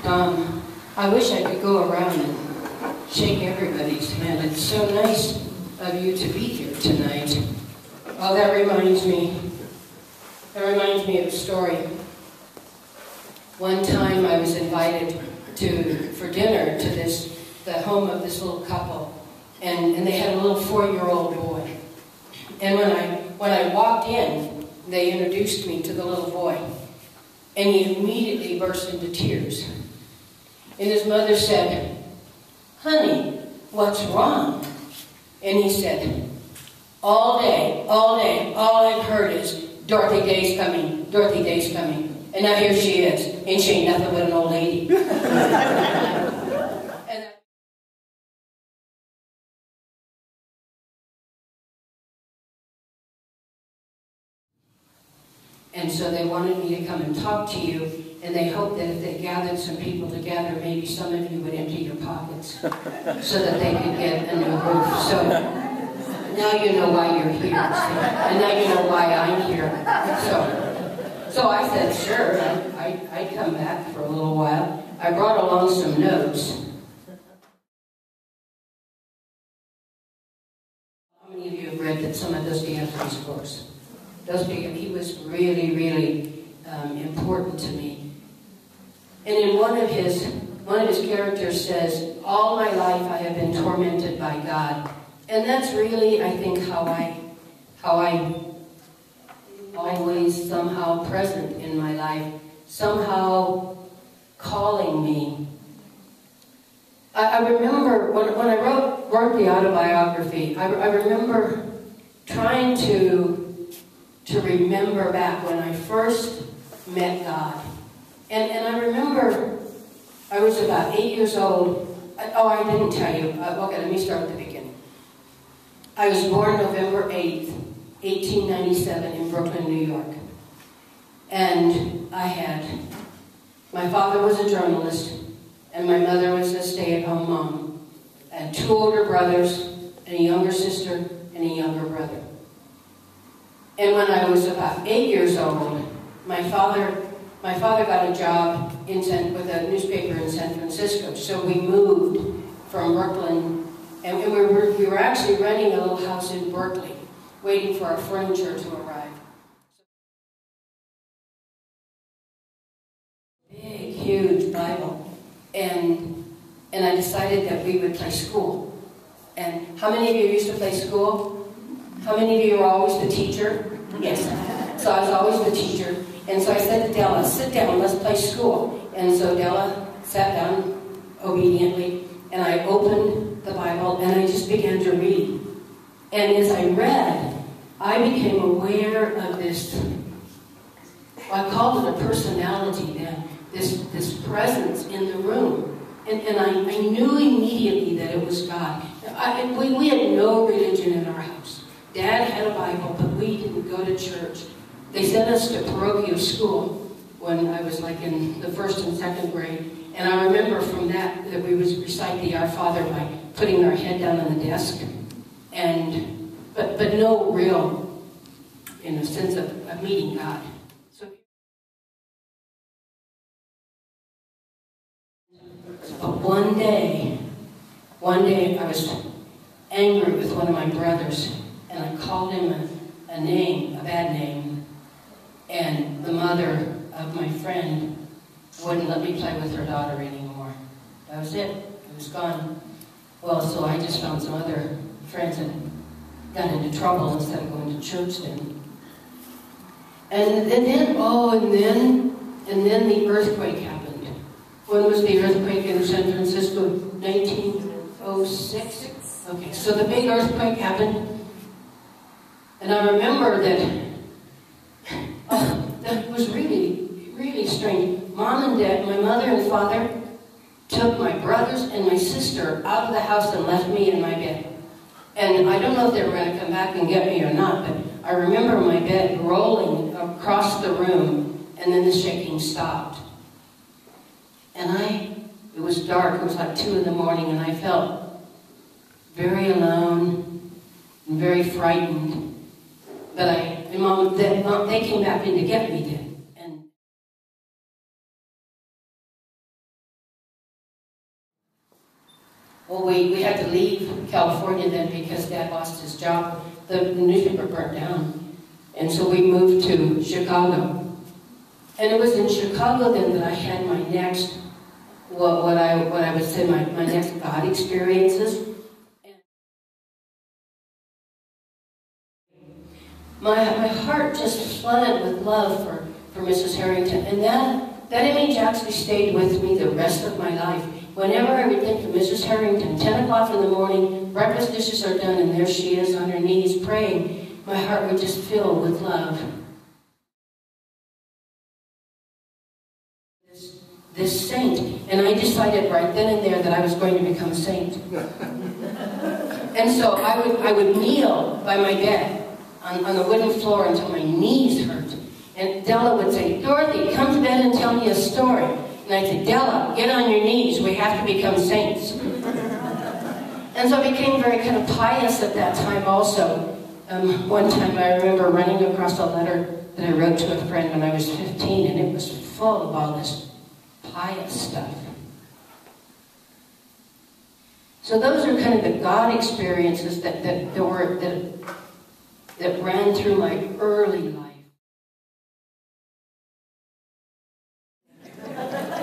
I wish I could go around and shake everybody's hand. It's so nice of you to be here tonight. Oh, that reminds me of a story. One time I was invited for dinner to the home of this little couple, and they had a little 4-year-old boy. And when I walked in, they introduced me to the little boy, and he immediately burst into tears. And his mother said, "Honey, what's wrong?" And he said, all day, all I've heard is, "Dorothy Day's coming, Dorothy Day's coming." And now here she is, and she ain't nothing but an old lady. And so they wanted me to come and talk to you, and they hoped that if they gathered some people together, maybe some of you would empty your pockets so that they could get a new roof. So now you know why you're here, and now you know why I'm here. So I said, sure, I'd come back for a little while. I brought along some notes. How many of you have read that some of Dostoevsky's books? He was really, really important to me. And in one of his characters says, "All my life I have been tormented by God." And that's really, I think, how I always somehow present in my life, somehow calling me. I remember when I wrote the autobiography, I remember trying to remember back when I first met God. And I remember I was about 8 years old. Oh, I didn't tell you. Okay, let me start at the beginning. I was born November 8th, 1897 in Brooklyn, New York. And my father was a journalist, and my mother was a stay-at-home mom. I had 2 older brothers, and a younger sister, and a younger brother. And when I was about 8 years old, my father got a job with a newspaper in San Francisco. So we moved from Brooklyn, and we were actually renting a little house in Berkeley, waiting for our furniture to arrive. Big, huge Bible, and I decided that we would play school. And how many of you used to play school? How many of you were always the teacher? Yes. So I was always the teacher. And so I said to Della, "Sit down, let's play school." And so Della sat down obediently, and I opened the Bible, and I just began to read. And as I read, I became aware of this, I called it a personality then, this presence in the room. And I knew immediately that it was God. We had no religion in our house. Dad had a Bible, but we didn't go to church. They sent us to parochial school when I was like in the 1st and 2nd grade. And I remember from that we would recite the Our Father by putting our head down on the desk. But no real, in a sense of meeting God. But one day I was angry with one of my brothers, and I called him a bad name, and the mother of my friend wouldn't let me play with her daughter anymore. That was it. It was gone. Well, so I just found some other friends and got into trouble instead of going to church then. And then the earthquake happened. When was the earthquake in San Francisco? 1906? Okay, so the big earthquake happened. And I remember that was really, really strange. Mom and Dad, my mother and father, took my brothers and my sister out of the house and left me in my bed. And I don't know if they were going to come back and get me or not, but I remember my bed rolling across the room, and then the shaking stopped. And it was dark, it was like 2 in the morning, and I felt very alone and very frightened. But Mom, they came back in to get me then. Well, we had to leave California then because Dad lost his job. The newspaper burnt down. And so we moved to Chicago. And it was in Chicago then that I had my next, what I would say my next God experiences. My heart just flooded with love for Mrs. Harrington. And that image actually stayed with me the rest of my life. Whenever I would think of Mrs. Harrington, 10 o'clock in the morning, breakfast dishes are done, and there she is on her knees praying, my heart would just fill with love. This saint, and I decided right then and there that I was going to become a saint. And so I would kneel by my bed on the wooden floor until my knees hurt. And Della would say, Dorothy, come to bed and tell me a story. And I'd say, Della, get on your knees. We have to become saints. And so I became very kind of pious at that time also. One time I remember running across a letter that I wrote to a friend when I was 15, and it was full of all this pious stuff. So those are kind of the God experiences that ran through my early life.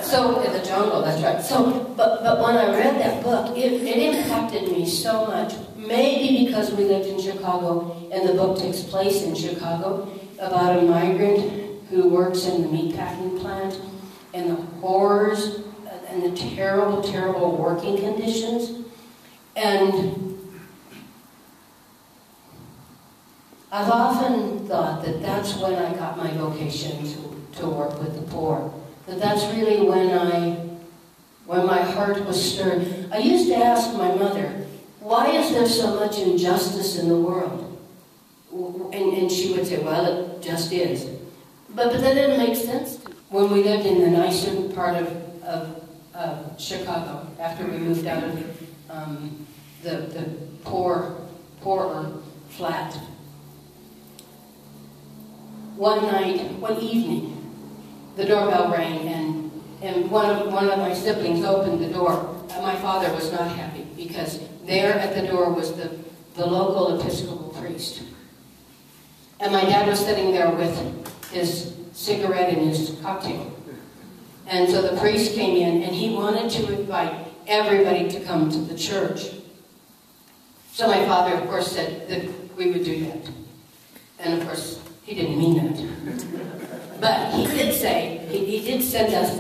So, in the jungle, that's right. So, but when I read that book, it impacted me so much. Maybe because we lived in Chicago, and the book takes place in Chicago, about a migrant who works in the meatpacking plant, and the horrors, and the terrible, terrible working conditions. And I've often thought that that's when I got my vocation to work with the poor. That's really when my heart was stirred. I used to ask my mother, why is there so much injustice in the world? And she would say, well, it just is. But that didn't make sense when we lived in the nicer part of Chicago, after we moved out of the poorer flat. One evening, the doorbell rang, and one of my siblings opened the door. My father was not happy because there at the door was the local Episcopal priest. And my dad was sitting there with his cigarette and his cocktail. And so the priest came in, and he wanted to invite everybody to come to the church. So my father, of course, said that we would do that. And of course, he didn't mean that. But he did say, he did send us,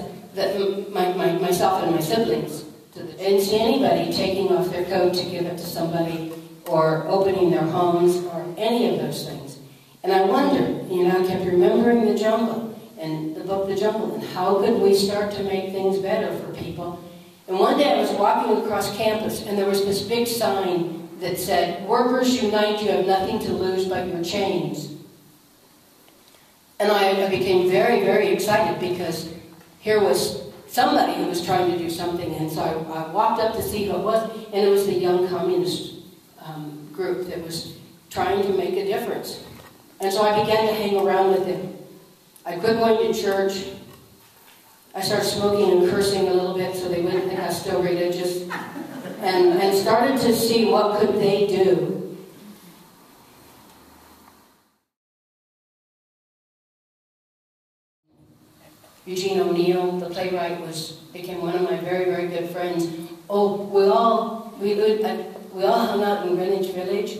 myself and my siblings, I didn't see anybody taking off their coat to give it to somebody, or opening their homes, or any of those things. And I wondered, I kept remembering the jungle, and the book The Jungle, and how could we start to make things better for people. And one day I was walking across campus, and there was this big sign that said, "Workers unite, you have nothing to lose but your chains." And I became very, very excited, because here was somebody who was trying to do something. And so I walked up to see who it was, and it was the young communist group that was trying to make a difference. And so I began to hang around with them. I quit going to church. I started smoking and cursing a little bit so they wouldn't think I was still religious. And started to see what could they do. Eugene O'Neill, the playwright, became one of my very, very good friends. Oh, we all hung out in Greenwich Village,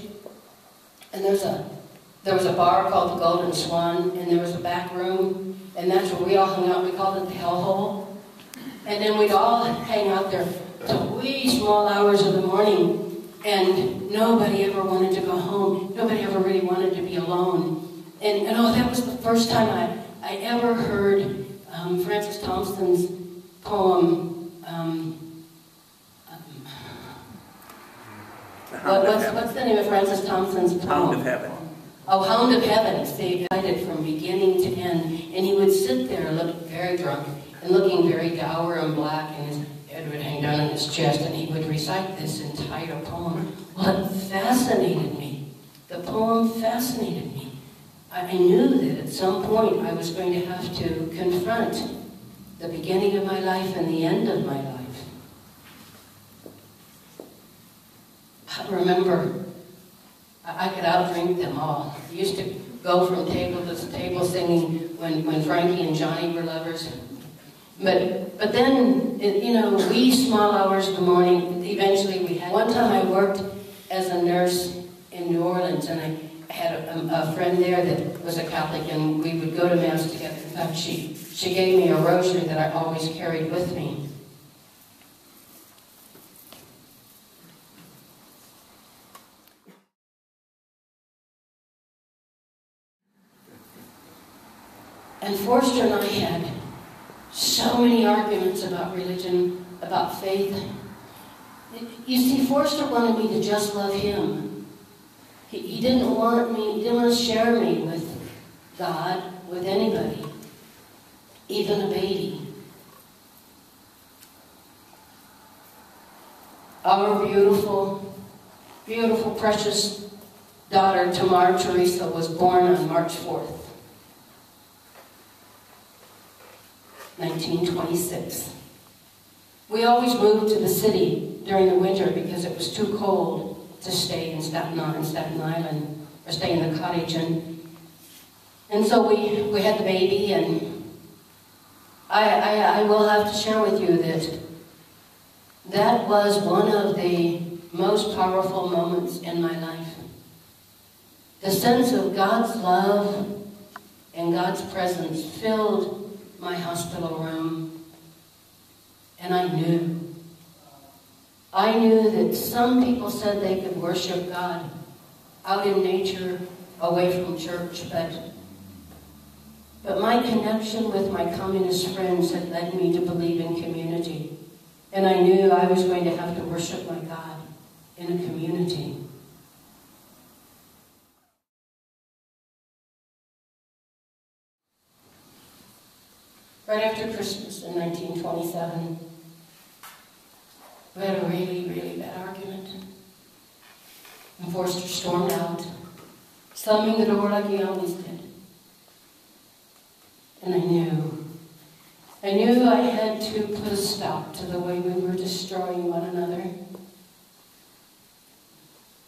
and there was a bar called the Golden Swan, and there was a back room, and that's where we all hung out. We called it the Hellhole, and then we'd all hang out there till wee small hours of the morning, and nobody ever wanted to go home. Nobody ever really wanted to be alone, and that was the first time I ever heard Francis Thompson's poem. What's the name of Francis Thompson's poem? Hound of Heaven. Oh, Hound of Heaven. They guided from beginning to end, and he would sit there looking very drunk and looking very dour and black, and his head would hang down on his chest, and he would recite this entire poem. Well, it fascinated me. The poem fascinated me. I knew that at some point I was going to have to confront the beginning of my life and the end of my life. I remember I could outdrink them all. I used to go from table to table singing when Frankie and Johnny were lovers. But then, you know, wee small hours of the morning, eventually we had... One time I worked as a nurse in New Orleans, and I had a friend there that was a Catholic, and we would go to Mass together. In fact, she gave me a rosary that I always carried with me. And Forster and I had so many arguments about religion, about faith. You see, Forster wanted me to just love him. He didn't want to share me with God, with anybody, even a baby. Our beautiful, beautiful, precious daughter, Tamar Teresa, was born on March 4th. 1926. We always moved to the city during the winter because it was too cold to stay in Staten Island, or stay in the cottage. And so we had the baby, and I will have to share with you that was one of the most powerful moments in my life. The sense of God's love and God's presence filled my hospital room, and I knew that some people said they could worship God out in nature, away from church, but my connection with my communist friends had led me to believe in community, and I knew I was going to have to worship my God in a community. Right after Christmas in 1927, we had a really, really bad argument. And Forster stormed out, slamming the door like he always did. And I knew I had to put a stop to the way we were destroying one another.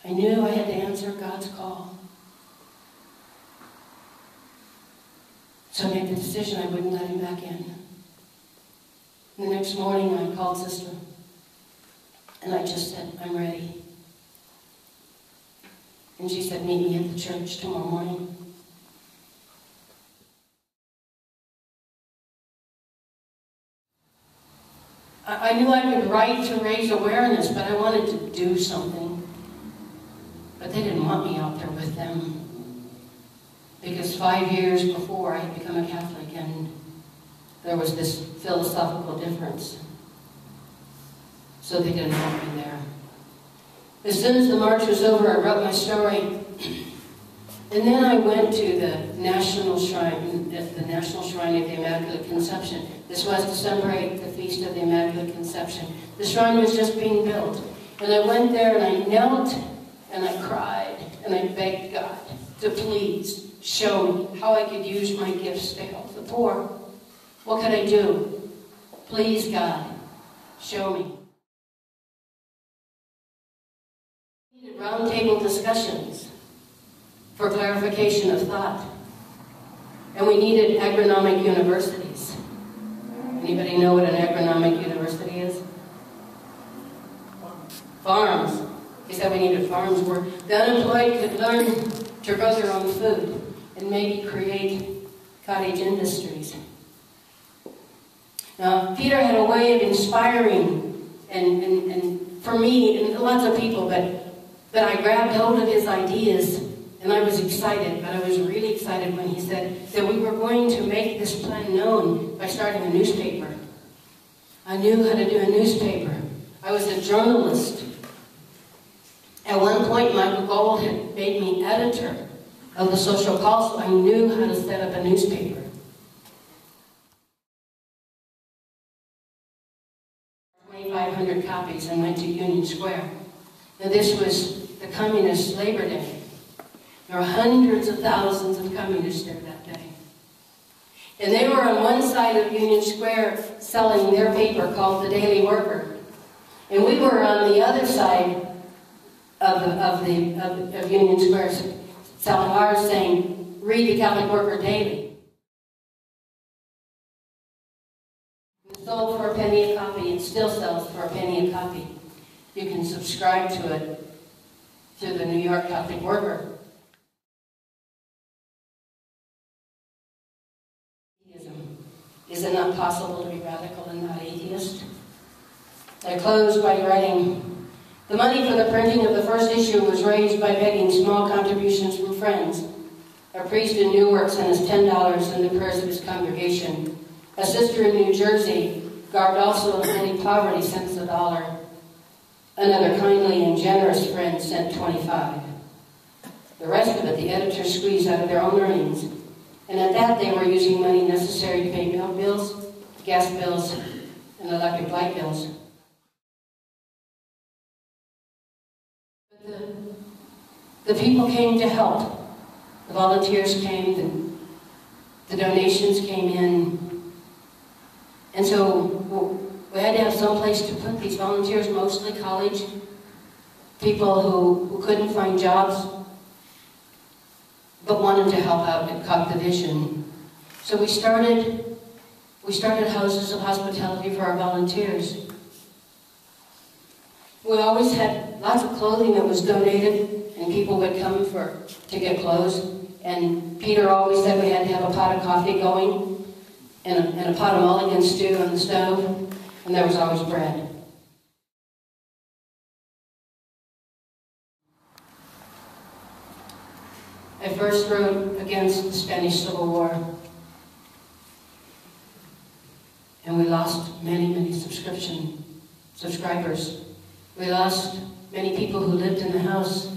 I knew I had to answer God's call. So I made the decision I wouldn't let him back in. The next morning I called Sister, and I just said, I'm ready. And she said, meet me at the church tomorrow morning. I knew I could write to raise awareness, but I wanted to do something. But they didn't want me out there with them. Because 5 years before, I had become a Catholic, and there was this philosophical difference. So they didn't want me there. As soon as the march was over, I wrote my story. And then I went to the National Shrine of the Immaculate Conception. This was December 8th, the Feast of the Immaculate Conception. The shrine was just being built. And I went there, and I knelt, and I cried, and I begged God to please show me how I could use my gifts to help the poor. What could I do? Please, God, show me. We needed roundtable discussions for clarification of thought. And we needed agronomic universities. Anybody know what an agronomic university is? Farms. They said we needed farms where the unemployed could learn to grow their own food and maybe create cottage industries. Now, Peter had a way of inspiring, and for me, and lots of people, but I grabbed hold of his ideas, and I was excited, but I was really excited when he said that we were going to make this plan known by starting a newspaper. I knew how to do a newspaper. I was a journalist. At one point, Michael Gold had made me editor of the Social Call, so I knew how to set up a newspaper. 2,500 copies and went to Union Square. Now this was the Communist Labor Day. There were hundreds of thousands of communists there that day. And they were on one side of Union Square selling their paper called The Daily Worker. And we were on the other side of Union Square selling ours, saying, "Read the Catholic Worker daily." It sold for a penny a copy. It still sells for a penny a copy. You can subscribe to it through the New York Catholic Worker. Is it not possible to be radical and not atheist? I close by writing, the money for the printing of the first issue was raised by begging small contributions from friends. A priest in Newark sent us $10 in the prayers of his congregation. A sister in New Jersey, garbed also in holy poverty, sent us $1. Another kindly and generous friend sent $25. The rest of it, the editors squeezed out of their own earnings. And at that, they were using money necessary to pay milk bills, gas bills, and electric light bills. But the people came to help. The volunteers came, the donations came in. And so we had to have some place to put these volunteers, mostly college people who couldn't find jobs, but wanted to help out and caught the vision. So we started houses of hospitality for our volunteers. We always had lots of clothing that was donated, and people would come to get clothes. And Peter always said we had to have a pot of coffee going, and a pot of mulligan stew on the stove, and there was always bread. I first wrote against the Spanish Civil War, and we lost many, many subscribers. We lost many people who lived in the house.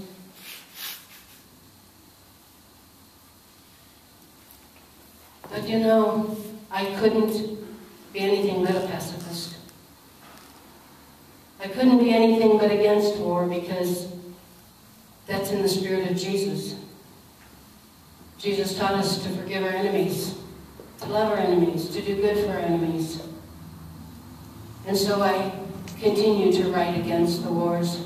But you know, I couldn't be anything but a pacifist. I couldn't be anything but against war, because that's in the spirit of Jesus. Jesus taught us to forgive our enemies, to love our enemies, to do good for our enemies. And so I continue to write against the wars.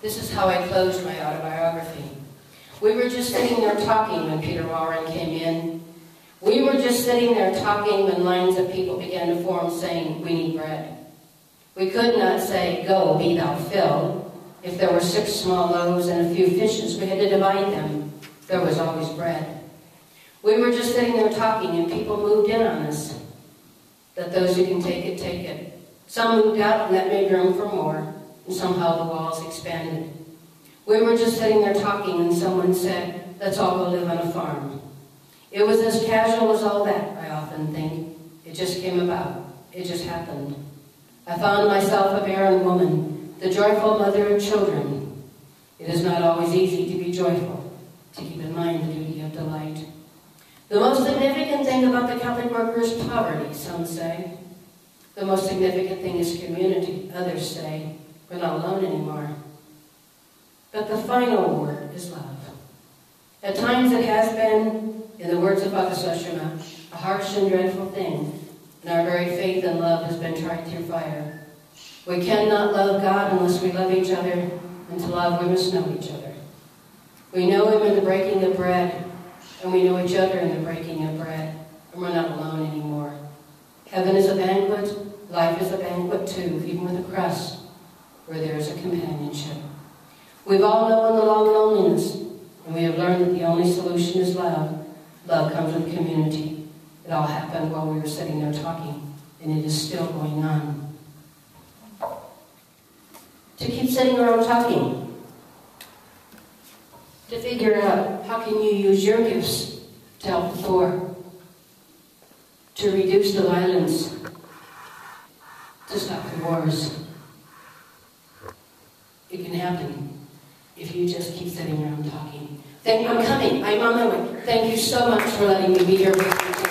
This is how I closed my autobiography. We were just sitting there talking when Peter Warren came in. We were just sitting there talking when lines of people began to form saying, "We need bread." We could not say, "Go, be thou filled." If there were 6 small loaves and a few fishes, we had to divide them. There was always bread. We were just sitting there talking, and people moved in on us, that those who can take it, take it. Some moved out, and that made room for more, and somehow the walls expanded. We were just sitting there talking, and someone said, "Let's all go live on a farm." It was as casual as all that, I often think. It just came about. It just happened. I found myself a barren woman, the joyful mother of children. It is not always easy to be joyful, to keep in mind the duty of delight. The most significant thing about the Catholic worker is poverty, some say. The most significant thing is community, others say. We're not alone anymore. But the final word is love. At times it has been, in the words of Father Soshima, a harsh and dreadful thing, and our very faith and love has been tried through fire. We cannot love God unless we love each other, and to love we must know each other. We know Him in the breaking of bread, and we know each other in the breaking of bread, and we're not alone anymore. Heaven is a banquet, life is a banquet too, even with a crust, where there is a companionship. We've all known the long loneliness, and we have learned that the only solution is love. Love comes with community. It all happened while we were sitting there talking, and it is still going on. To keep sitting around talking, to figure out how can you use your gifts to help the poor, to reduce the violence, to stop the wars. It can happen if you just keep sitting around talking. I'm coming. I'm on my way. Thank you so much for letting me be here with you.